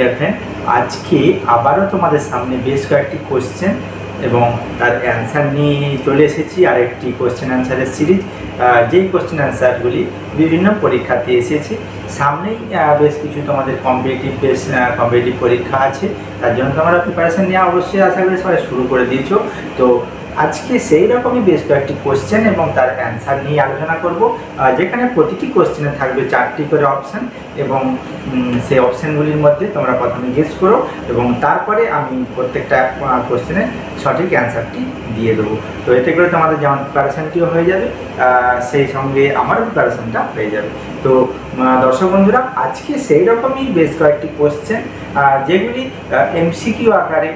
Dear friend, আজকে আবারও তোমাদের সামনে বেশ কয়েকটি কোশ্চেন এবং তার অ্যান্সার নিয়ে চলে এসেছি। আর একটি কোশ্চেন অ্যান্সারের সিরিজ, যেই কোশ্চেন অ্যান্সারগুলি বিভিন্ন পরীক্ষাতে এসেছে। সামনেই বেশ কিছু তোমাদের কম্পিটিটিভ পরীক্ষা আছে, তার জন্য তোমরা প্রিপারেশন নিয়ে অবশ্যই আশা করি সবাই শুরু করে দিয়েছো। তো আজকে সেই রকমই বেশ কয়েকটি কোশ্চেন এবং তার অ্যান্সার নিয়ে আলোচনা করব, যেখানে প্রতিটি কোশ্চেনে থাকবে 4টি করে অপশান এবং সেই অপশানগুলির মধ্যে তোমরা প্রথমে গেস করো এবং তারপরে আমি প্রত্যেকটা কোশ্চেনের সঠিক অ্যান্সারটি দিয়ে দেবো। তো এতে করে তোমাদের যেমন প্রিপারেশানটিও হয়ে যাবে, সেই সঙ্গে আমারও প্রিপারেশানটা হয়ে যাবে। তো দর্শক বন্ধুরা, আজকে সেই রকমই বেশ কয়েকটি কোশ্চেন যেগুলি এমসিকিউ আকারে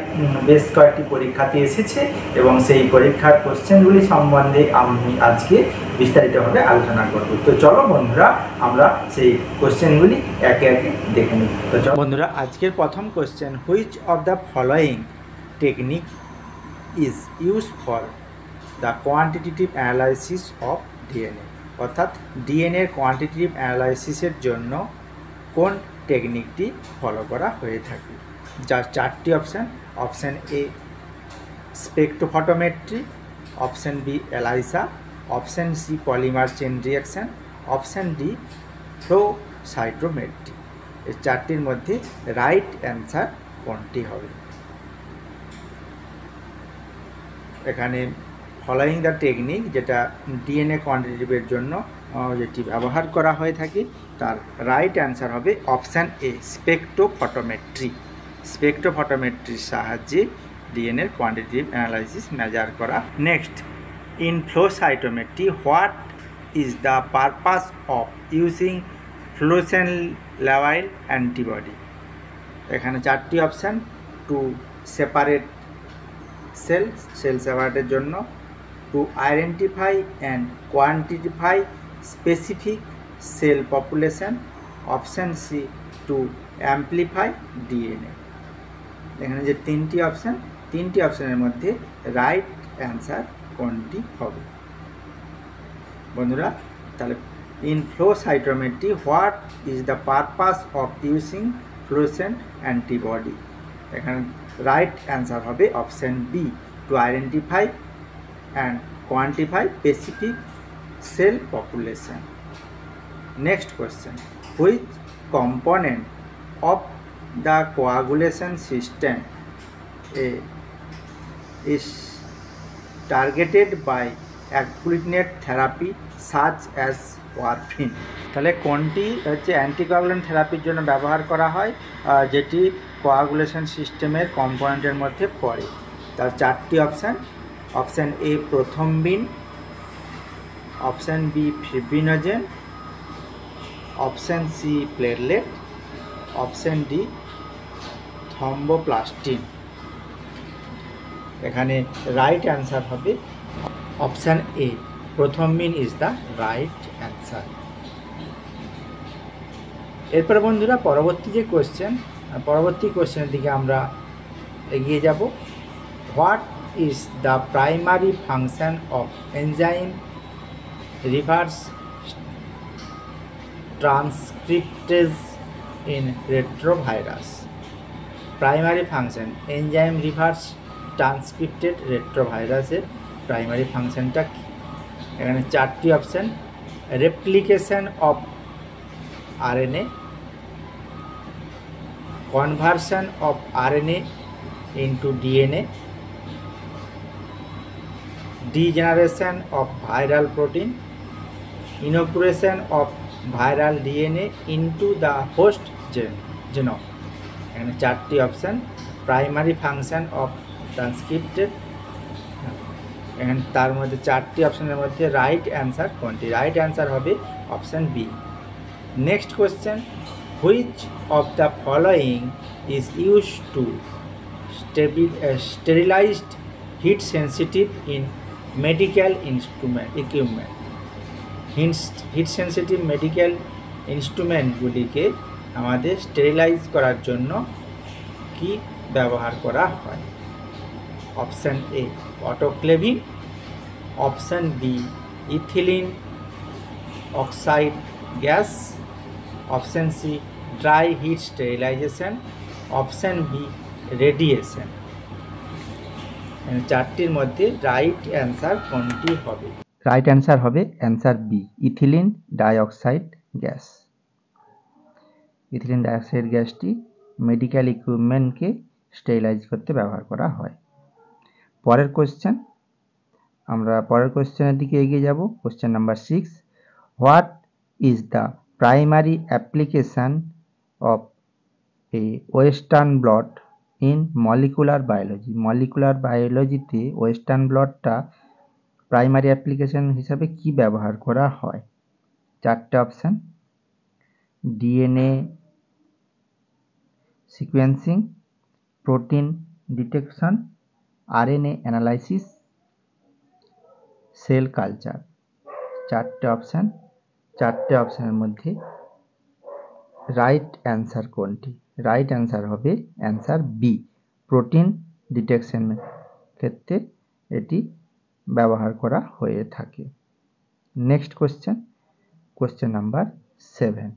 বেশ কয়েকটি পরীক্ষাতে এসেছে এবং সেই পরীক্ষার কোশ্চেনগুলি সম্বন্ধে আমি আজকে বিস্তারিতভাবে আলোচনা করব। তো চলো বন্ধুরা, আমরা সেই কোশ্চেনগুলি একে একে দেখে নিই। তো চলো বন্ধুরা, আজকের প্রথম question, which of the following technique is use for the quantitative analysis of DNA, অর্থাৎ ডিএনএর কোয়ান্টিটেটিভ অ্যানালাইসিসের জন্য কোন টেকনিকটি ফলো করা হয়ে থাকে। যার 4টি option. Option A spectrophotometry, option B ELISA, option C polymer chain reaction, option D flow cytometry. এই 4টির মধ্যে রাইট অ্যান্সার কোনটি হবে? এখানে ফলোয়িং দ্য টেকনিক, যেটা ডিএনএ কোয়ান্টিটিভের জন্য যেটি ব্যবহার করা হয়ে থাকে, তার রাইট অ্যান্সার হবে অপশান এ স্পেকট্রোফটোমেট্রি। স্পেকট্রোফটোমেট্রির সাহায্যে ডিএনএর কোয়ান্টিটিভ অ্যানালাইসিস মেজার করা। Next, in flow cytometry what is the purpose of using fluorescent level antibody. এখানে 4টি অপশান। টু সেপারেট সেল সেপারেটের জন্য, to identify and quantify specific cell population, option C to amplify DNA. এখানে যে 3টি option, 3টি অপশানের মধ্যে রাইট অ্যান্সার কোনটি হবে? বন্ধুরা, তাহলে in flow cytometry what is the purpose of using fluorescent antibody. এখানে রাইট অ্যান্সার হবে option B to identify and quantify specific cell population. Next question, which component of the coagulation system is targeted by agglutinate therapy such as warfarin? তাহলে কোনটি হচ্ছে anticoagulant থেরাপির জন্য ব্যবহার করা হয়, যেটি কোয়াগুলেশন সিস্টেমের কম্পোনেন্টের মধ্যে পড়ে? তার 4টি option. Option A prothrombin, option B fibrinogen, option C platelet, option D thromboplastin. এখানে রাইট অ্যান্সার হবে option A prothrombin is the right answer. এরপর বন্ধুরা, পরবর্তী কোশ্চেনের দিকে আমরা এগিয়ে যাব। What is the primary function of enzyme reverse transcriptase in retrovirus? Primary function enzyme reverse transcripted retrovirus এর প্রাইমারি ফাংশনটা কি? এখানে 4টি option. Replication of RNA, conversion of RNA into DNA, degeneration of viral protein, inoculation of viral DNA into the host genome. এখানে 4টি option. Primary function of transcripted, এখানে তার মধ্যে 4টি অপশানের মধ্যে রাইট অ্যান্সার কোনটি? রাইট অ্যান্সার হবে option B. Next question, which of the following is use to sterilized heat sensitive in medical equipment? Heat sensitive medical ইনস্ট্রুমেন্টগুলিকে আমাদের স্টেরিলাইজ করার জন্য কি ব্যবহার করা হয়? Option A autoclaving, option B ethylene oxide gas, option C dry heat sterilisation, option B radiation. চারটির মধ্যে রাইট অ্যান্সার কোনটি হবে? রাইট অ্যান্সার হবে answer B, ethylene dioxide gas. Ethylene dioxide গ্যাসটি মেডিকেল ইকুইপমেন্টকে স্টেরিলাইজ করতে ব্যবহার করা হয়। পরের কোশ্চেন, আমরা পরের কোশ্চেনের দিকে এগিয়ে যাব। Question number 6, what is the primary application of a western blot in molecular biology? Molecular বায়োলজিতে ওয়েস্টার্ন ব্লটটা প্রাইমারি অ্যাপ্লিকেশন হিসাবে কি ব্যবহার করা হয়? চারটে option: DNA sequencing, protein detection, RNA analysis, cell culture. চারটে অপশানের মধ্যে রাইট অ্যান্সার কোনটি? রাইট অ্যান্সার হবে অ্যান্সার বি, প্রোটিন ডিটেকশনের ক্ষেত্রে এটি ব্যবহার করা হয়ে থাকে। Next question number 7,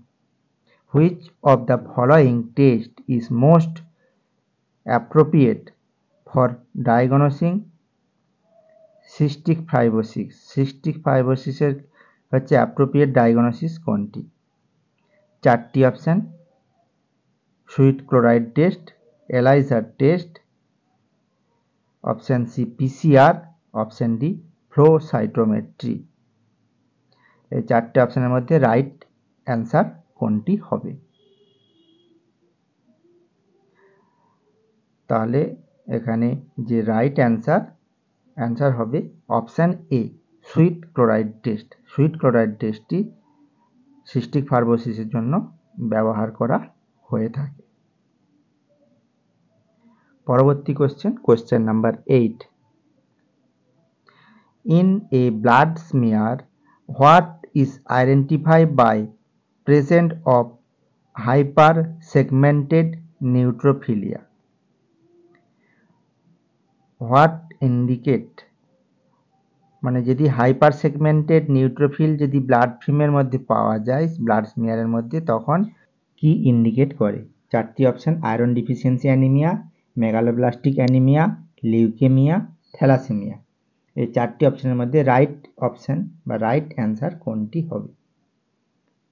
which of the following test is most appropriate for diagnosing cystic fibrosis? Cystic ফাইব্রোসিসের হচ্ছে অ্যাপ্রোপ্রিয়েট ডায়াগনোসিস কোনটি? চারটি option: sweat chloride test, ELISA test, option C PCR, option D flow cytometry. এই চারটে অপশানের মধ্যে right answer কোনটি হবে? তাহলে এখানে যে রাইট অ্যান্সার হবে option A, sweat chloride test. Sweat chloride টেস্টটি সিস্টিক ফাইব্রোসিসের জন্য ব্যবহার করা হয়ে থাকে। পরবর্তী question number 8, in a blood smear what is identified by presence of hypersegmented neutrophilia? What indicate, মানে যদি হাইপার সেগমেন্টেড নিউট্রোফিল যদি ব্লাড ফিল্মের মধ্যে পাওয়া যায় ব্লাড স্মিয়ারের মধ্যে, তখন কি ইন্ডিকেট করে? চারটি option: iron deficiency anaemia, megaloblastic anaemia, leukaemia, thalassaemia. এই চারটি অপশানের মধ্যে রাইট অপশান বা রাইট অ্যান্সার কোনটি হবে?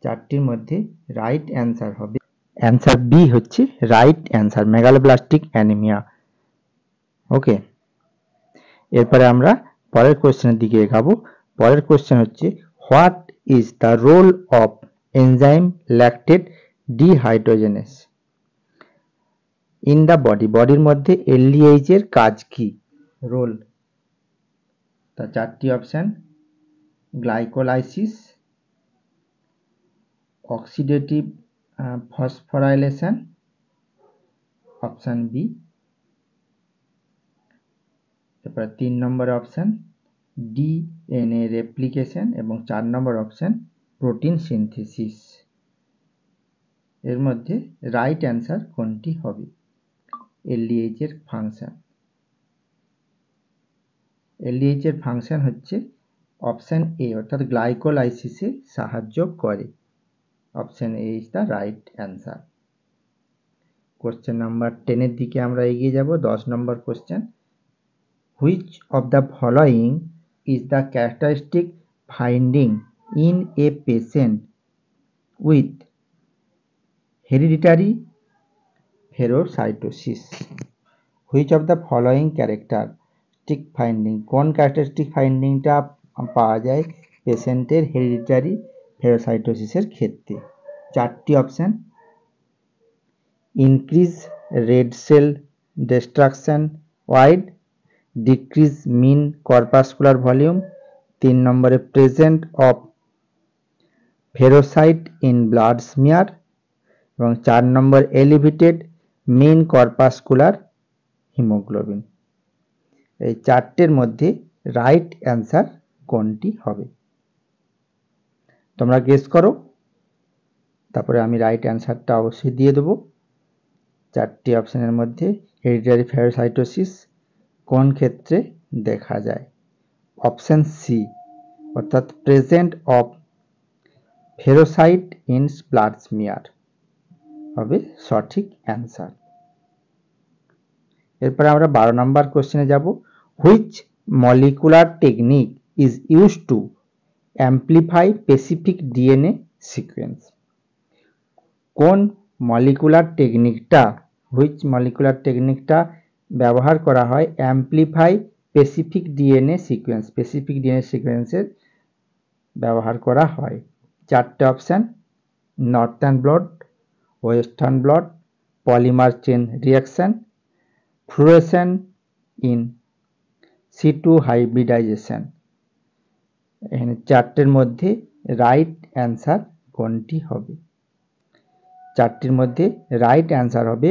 চারটির মধ্যে রাইট অ্যান্সার হবে অ্যান্সার বি, হচ্ছে right answer, megaloblastic anaemia. Okay, এরপরে আমরা পরের কোশ্চেনের দিকে এগাবো। পরের কোশ্চেন হচ্ছে, what is the role of enzyme lactate dehydrogenase in the বডির মধ্যে এলডিএইচ এর কাজ কি? রোল, তার চারটি option: glycolysis, oxidative phosphorylation, option B. এরপরে 3 নম্বর অপশান ডিএনএ রেপ্লিকেশন এবং 4 নম্বর অপশান প্রোটিন সিনথেসিস। এর মধ্যে রাইট অ্যান্সার কোনটি হবে? এলডিএইচ এর ফাংশন। এলডিএইচ এর ফাংশন হচ্ছে অপশান এ, অর্থাৎ গ্লাইকোলাইসিসে সাহায্য করে। Option A is the right answer. Question number 10 এর দিকে আমরা এগিয়ে যাব। 10 নম্বর question, which of the following is the characteristic finding in a patient with hereditary phagocytosis? Which of the following characteristic finding, কোন characteristic findingটা পাওয়া যায় পেশেন্টের হেরিডিটারি ফেগোসাইটোসিসের ক্ষেত্রে? চারটি option: increase red cell destruction wide, decrease mean corpuscular volume, 3 নম্বরে present of spherocyte in blood smear, এবং 4 নম্বর এলিভেটেড মিন কর্পাসকুলার হিমোগ্লোবিন। এই চারটের মধ্যে রাইট অ্যান্সার কোনটি হবে? তোমরা গেস করো, তারপরে আমি রাইট অ্যান্সারটা অবশ্যই দিয়ে দেবো। চারটি অপশানের মধ্যে হেরিডিটারি ফ্যাগোসাইটোসিস কোন ক্ষেত্রে দেখা যায়? অপশান সি, অর্থাৎ present of spherocyte in blood smear হবে সঠিক অ্যান্সার। এরপরে আমরা 12 নম্বর কোশ্চেনে যাব। Which molecular technique is use two amplify specific DNA sequence? কোন মলিকুলার টেকনিকটা ব্যবহার করা হয় অ্যাম্প্লিফাই স্পেসিফিক ডিএনএ সিকোয়েন্সের ব্যবহার করা হয়? 4টে option: northern blot, western blot, polymer chain reaction, fluorescence in situ hybridisation. এখানে 4টের মধ্যে রাইট অ্যান্সার কোনটি হবে? 4টির মধ্যে রাইট অ্যান্সার হবে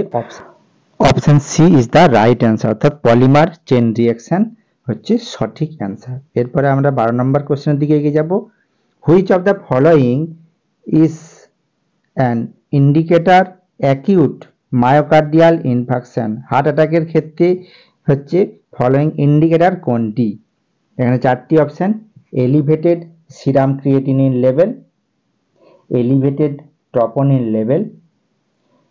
option C is the right answer, অর্থাৎ পলিমার চেন রিয়াকশন হচ্ছে সঠিক অ্যান্সার। এরপরে আমরা 12 নম্বর কোশ্চেনের দিকে এগিয়ে যাব। Which of the following is an indicator acute myocardial infarction? Heart অ্যাটাকের ক্ষেত্রে হচ্ছে ফলোয়িং ইন্ডিকেটর কোনটি? এখানে 4টি option: elevated serum creatinine level, elevated troponin level,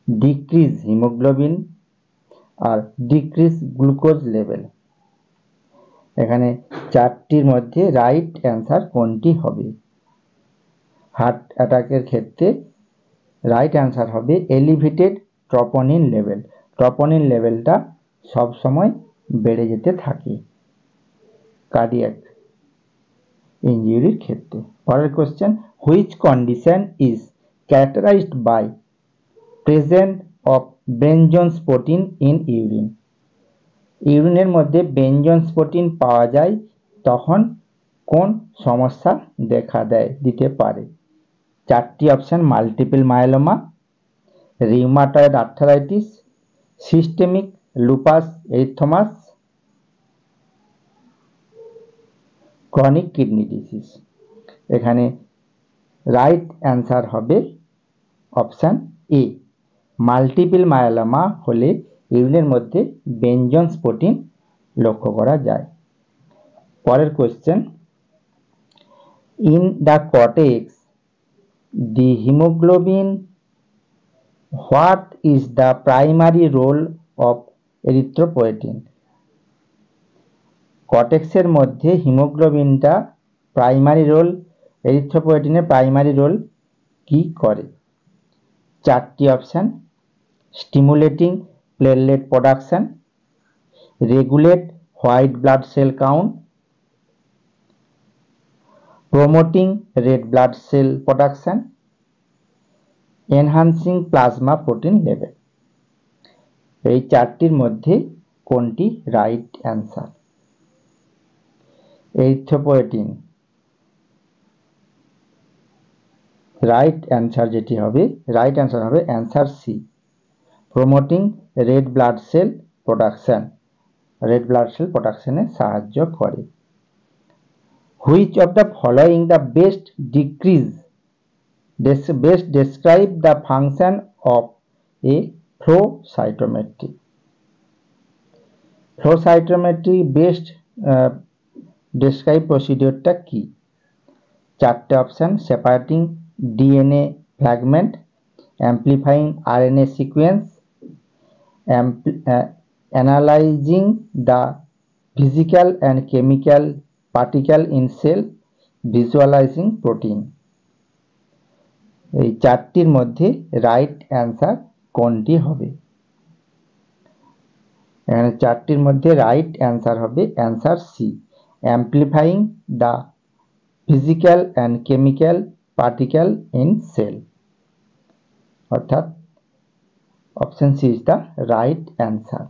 decrease haemoglobin আর ডিক্রিজ গ্লুকোজ লেভেল। এখানে 4টির মধ্যে রাইট অ্যান্সার কোনটি হবে? হার্ট অ্যাটাকের ক্ষেত্রে রাইট অ্যান্সার হবে এলিভেটেড ট্রপোনিন লেভেল। ট্রপোনিন লেভেলটা সবসময় বেড়ে যেতে থাকে কার্ডিয়াক ইনজুরির ক্ষেত্রে। পরের question: which condition is characterised by present of Bence Jones protein in urine? ইউরিনের মধ্যে বেনজোন্স প্রোটিন পাওয়া যায় তখন কোন সমস্যা দিতে পারে? 4টি option: multiple myeloma, rheumatoid arthritis, systemic lupus erythematosus, chronic kidney disease. এখানে রাইট অ্যান্সার হবে অপশন এ। মাল্টিপল মায়োলোমা হলে ইউরিনের মধ্যে বেনজোন্স প্রোটিন লক্ষ্য করা যায়। পরের question: in the cortex the haemoglobin, what is the primary role of erythropoietin? কর্টেক্সের মধ্যে হিমোগ্লোবিনটা এরিথ্রোপয়েটিনের প্রাইমারি রোল কি করে? 4টি option: stimulating platelet production, regulate white blood cell count, promoting red blood cell production, enhancing plasma protein level. এই 4টির মধ্যে কোনটি right answer? Erythropoietin right answer হবে answer C, promoting red blood cell প্রোডাকশনে সাহায্য করে। Which of the following the best describe the function of a flow cytometry? Flow cytometry best describe প্রসিডিওরটা কি? 4টে option: separating DNA fragment, amplifying RNA sequence, analysing the physical and chemical particle in cell, visualising protein. এই 4টির মধ্যে right answer কোনটি হবে? এখানে 4টির মধ্যে রাইট অ্যান্সার হবে answer C, amplifying the physical and chemical particle in cell, অর্থাৎ option C is the right answer.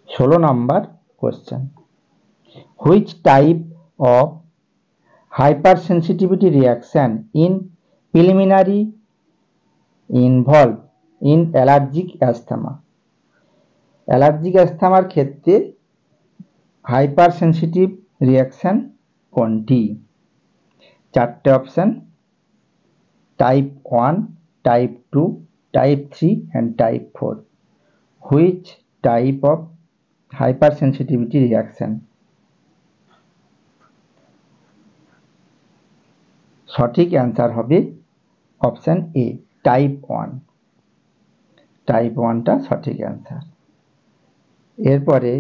16 নম্বর question: which type of hypersensitivity reaction in preliminary involved in allergic asthma? অ্যালার্জিক অ্যাস্থমার ক্ষেত্রে হাইপার সেন্সিটিভ রিয়াকশন কোনটি? 4টে option: type 1, type 2, type 3 and type 4। Which type of hypersensitivity reaction? সঠিক answer হবে option A, type 1। Type 1টা সঠিক answer. এরপরে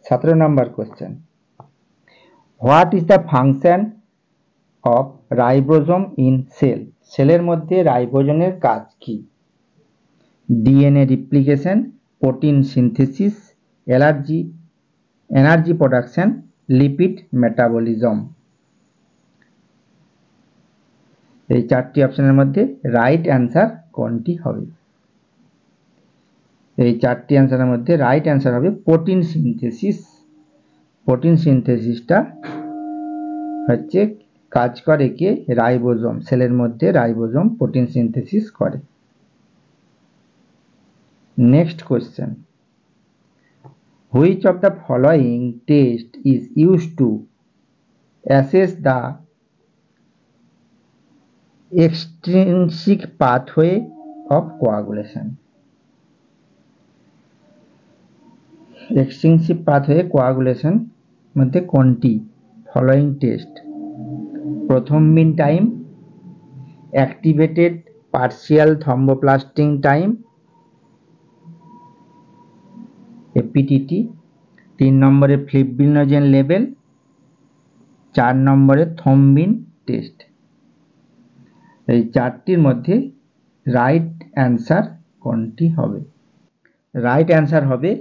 17 নম্বর question, what is the function of ribosome in cell? সেলের মধ্যে রাইবোজোমের কাজ কি? DNA replication, protein synthesis, energy production, lipid metabolism. এই চারটি অপশনের মধ্যে রাইট অ্যান্সার কোনটি হবে? এই চারটি অ্যান্সারের মধ্যে রাইট অ্যান্সার হবে প্রোটিন সিনথেসিস। প্রোটিন সিনথেসিসটা হচ্ছে কাজ করে কে? রাইবোজোম। সেলের মধ্যে রাইবোজোম প্রোটিন সিনথেসিস করে। Next question, which of the following test is used to assess the extrinsic pathway of coagulation? Extrinsic pathway coagulation মধ্যে কোনটি ফলোয়িং টেস্ট? প্রথম মিন time, activated partial thromboplastin time APTT, 3 নম্বরে fibrinogen level, 4 নম্বরে thrombin test. এই চারটির মধ্যে right answer কোনটি হবে? রাইট অ্যান্সার হবে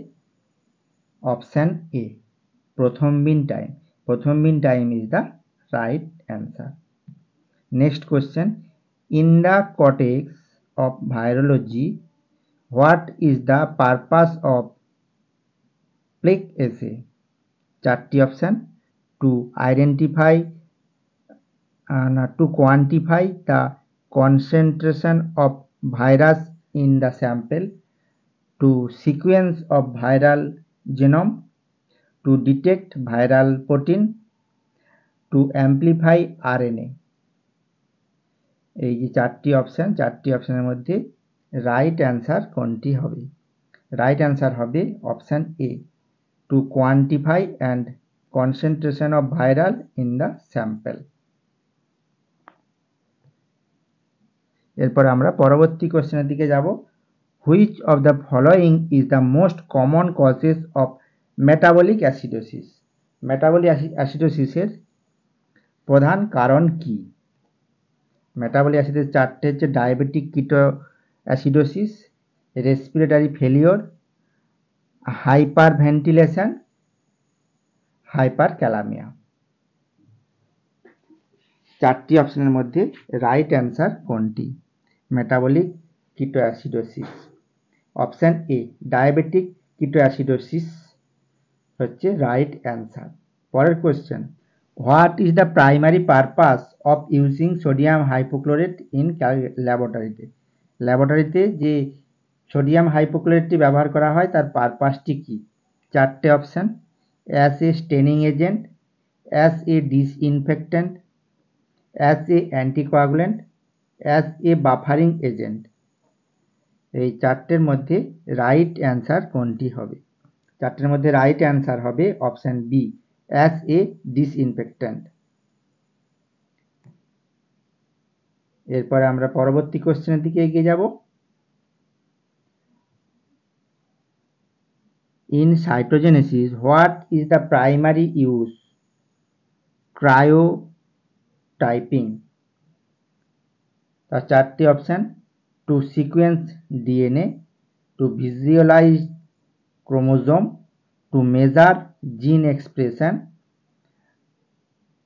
অপশন এ, প্রথম মিন টাইম। প্রথম মিন time is the right answer. Next question, in the context of virology, what is the purpose of plaque assay? চারটি option, to identify to quantify the concentration of virus in the sample, to sequence of viral genome, to detect viral protein, to amplify RNA। এই যে চারটি option, চারটি অপশনের মধ্যে right answer কোনটি হবে? Right answer হবে option A, to quantify and concentration of viral in the sample. এরপর আমরা পরবর্তী কোশ্চেনের দিকে যাব, which of the following is the most common causes of metabolic acidosis? Metabolic অ্যাসিডোসিসের প্রধান কারণ কি? মেটাবলিক অ্যাসিডোসিস চারটে হচ্ছে, diabetic ketoacidosis, respiratory failure, hyperventilation, hyperkalaemia. চারটি অপশনের মধ্যে রাইট অ্যান্সার কোনটি? Metabolic ketoacidosis. Option A, diabetic ketoacidosis হচ্ছে রাইট অ্যান্সার। পরের question, what is the primary purpose of using sodium hypochlorite in ল্যাবরেটরিতে? ল্যাবরেটরিতে যে সোডিয়াম হাইপোক্লোরেটটি ব্যবহার করা হয় তার পারপাসটি কি? চারটে option, as a staining agent, as a disinfectant, as a anticoagulant, as a buffering agent. এই চারটের মধ্যে রাইট অ্যান্সার কোনটি হবে? চারটের মধ্যে রাইট অ্যান্সার হবে option B, as a disinfectant. এরপরে আমরা পরবর্তী কোশ্চেনের দিকে এগিয়ে যাব। In cytogenesis, what is the primary use karyotyping? তার চারটি option, to sequence DNA, to visualise chromosome, to measure gene expression,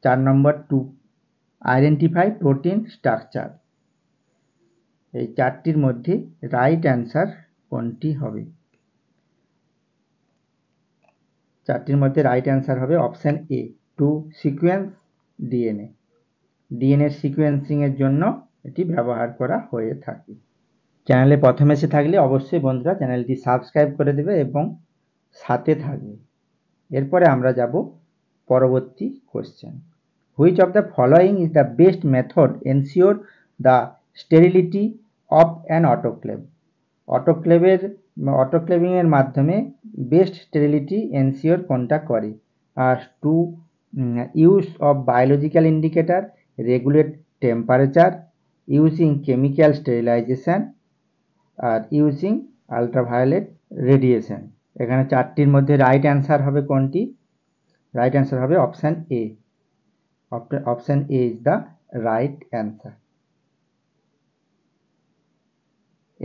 4 number, to identify protein structure. এই চারটির মধ্যে রাইট অ্যান্সার কোনটি হবে? চারটির মধ্যে রাইট অ্যান্সার হবে option A, to sequence DNA. DNA sequencing এর জন্য এটি ব্যবহার করা হয়ে থাকে। চ্যানেলে প্রথমে এসে থাকলে অবশ্যই বন্ধুরা চ্যানেলটি সাবস্ক্রাইব করে দেবে এবং সাথে থাকবে। এরপরে আমরা যাব পরবর্তী question, which of the following is the best method ensure the sterility of an autoclave? Autoclaving এর মাধ্যমে বেস্ট স্টেরিলিটি এনশিওর কোনটা করে? আর to use of biological indicator, regulate temperature, using chemical sterilisation, আর ইউজিং আলট্রাভায়োলেট রেডিয়েশন। এখানে চারটির মধ্যে right answer হবে কোনটি? রাইট অ্যান্সার হবে option A. Option A is the right answer.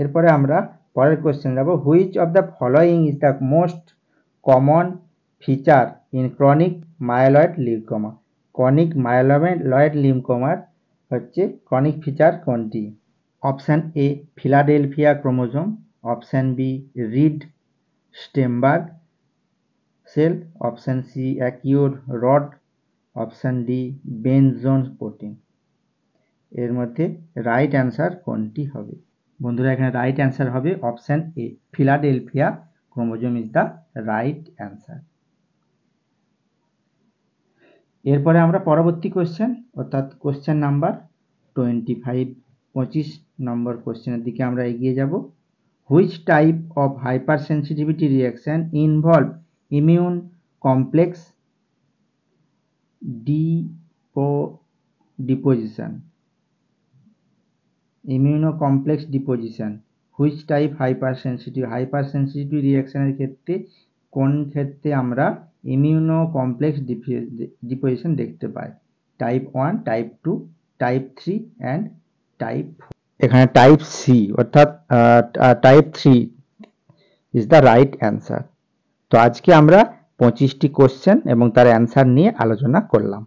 এরপরে আমরা পরের কোশ্চেন যাব, which of the following is the most common feature in chronic myeloid leukaemia? Chronic myeloid লিউকোমার হচ্ছে ক্রনিক ফিচার কোনটি? Option A Philadelphia chromosome, option B Reed Sternberg cell, option C Auer rod, option D Bence Jones protein. এর মধ্যে right answer কোনটি হবে? বন্ধুরা এখানে right answer হবে option A, Philadelphia chromosome is the right answer. এরপরে আমরা পরবর্তী কোশ্চেন অর্থাৎ কোশ্চেন নাম্বার 25 নম্বর কোশ্চেনের দিকে আমরা এগিয়ে যাব। Which type of hypersensitivity reaction involve immune complex deposition? Immunocomplex deposition which type hypersensitive রিয়াকশনের ক্ষেত্রে কোন ক্ষেত্রে আমরা ইমিউনো কমপ্লেক্স ডিপোজিশন দেখতে পাই? Type 1, type 2, type 3 and type 4। এখানে টাইপ সি অর্থাৎ type 3 is the right answer. তো আজকে আমরা 25টি কোশ্চেন এবং তার অ্যান্সার নিয়ে আলোচনা করলাম।